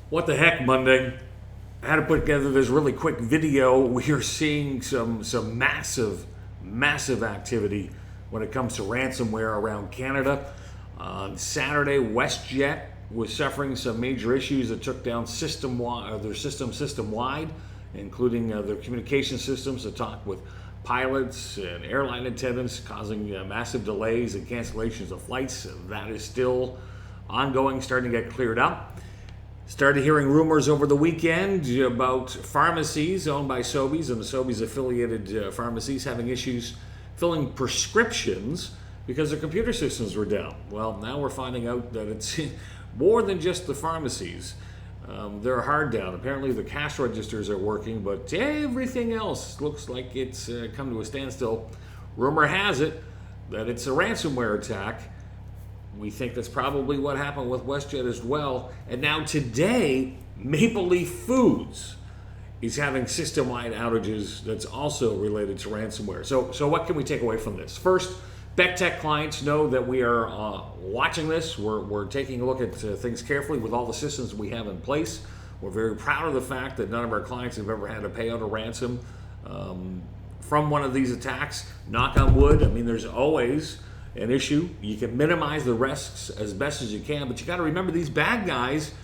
What the heck, Monday? I had to put together this really quick video. We are seeing some massive activity when it comes to ransomware around Canada. On Saturday, WestJet was suffering some major issues that took down their system-wide, including their communication systems to talk with pilots and airline attendants, causing massive delays and cancellations of flights. That is still ongoing, starting to get cleared up. Started hearing rumors over the weekend about pharmacies owned by Sobeys and the Sobeys affiliated pharmacies having issues filling prescriptions because their computer systems were down. Well, now we're finding out that it's more than just the pharmacies. They're hard down. Apparently the cash registers are working, but everything else looks like it's come to a standstill. Rumor has it that it's a ransomware attack. We think that's probably what happened with WestJet as well. And now today, Maple Leaf Foods is having system-wide outages that's also related to ransomware. So what can we take away from this? First, BECTEC clients know that we are watching this. We're taking a look at things carefully with all the systems we have in place. We're very proud of the fact that none of our clients have ever had to pay out a ransom from one of these attacks. Knock on wood. I mean, there's always an issue. You can minimize the risks as best as you can, but you got to remember these bad guys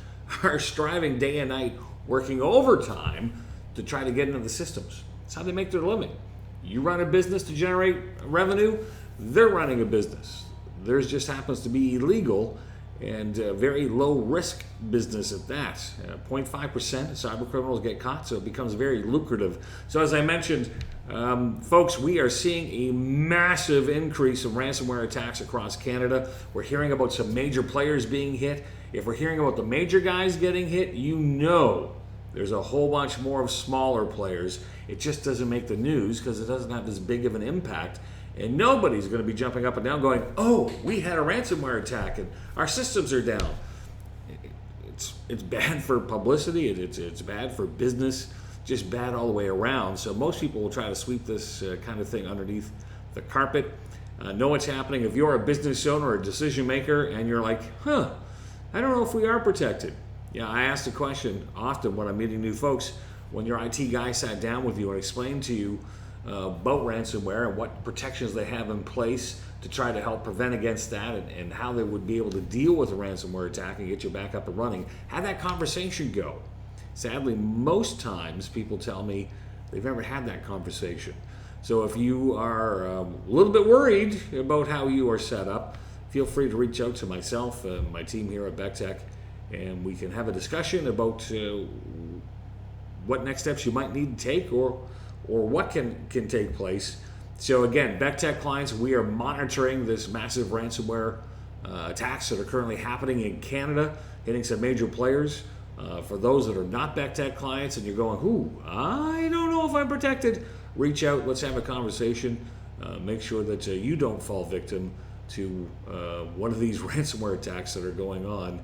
are striving day and night, working overtime to try to get into the systems. That's how they make their living. You run a business to generate revenue, they're running a business. Theirs just happens to be illegal and very low risk business at that. 0.5% of cyber criminals get caught, so it becomes very lucrative. So as I mentioned, folks, we are seeing a massive increase of ransomware attacks across Canada. We're hearing about some major players being hit. If we're hearing about the major guys getting hit, you know there's a whole bunch more of smaller players. It just doesn't make the news because it doesn't have this big of an impact. And nobody's going to be jumping up and down going, oh, we had a ransomware attack and our systems are down. It's bad for publicity. It's bad for business. Just bad all the way around. So most people will try to sweep this kind of thing underneath the carpet. Know what's happening. If you're a business owner or a decision maker and you're like, I don't know if we are protected. Yeah, I ask the question often when I'm meeting new folks, when your IT guy sat down with you and explained to you about ransomware and what protections they have in place to try to help prevent against that and how they would be able to deal with a ransomware attack and get you back up and running. Have that conversation go. Sadly, most times people tell me they've never had that conversation. So if you are a little bit worried about how you are set up, feel free to reach out to myself and my team here at BECTEC, and we can have a discussion about what next steps you might need to take or what can take place. So again, BECTEC clients, we are monitoring this massive ransomware attacks that are currently happening in Canada, hitting some major players. For those that are not BECTEC clients and you're going, I don't know if I'm protected, reach out, let's have a conversation. Make sure that you don't fall victim to one of these ransomware attacks that are going on.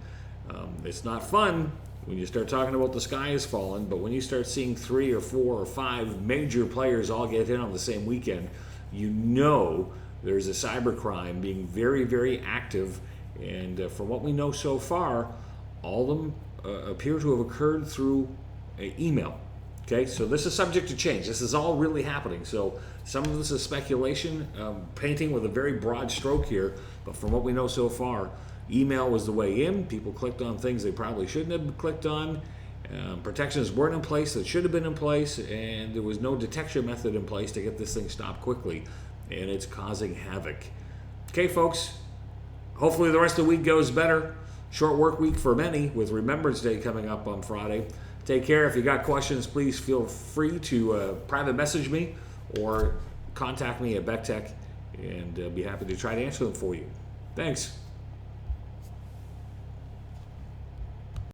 It's not fun when you start talking about the sky is falling, but when you start seeing 3 or 4 or 5 major players all get hit on the same weekend, you know there's a cybercrime being very, very active. And from what we know so far, all of them appear to have occurred through email. Okay, so this is subject to change. This is all really happening. So some of this is speculation, painting with a very broad stroke here, but from what we know so far, email was the way in. People clicked on things they probably shouldn't have clicked on. Protections weren't in place that should have been in place, and there was no detection method in place to get this thing stopped quickly, and it's causing havoc. Okay, folks, hopefully the rest of the week goes better. Short work week for many with Remembrance Day coming up on Friday. Take care. If you got questions, please feel free to private message me or contact me at BECTEC, and be happy to try to answer them for you. Thanks.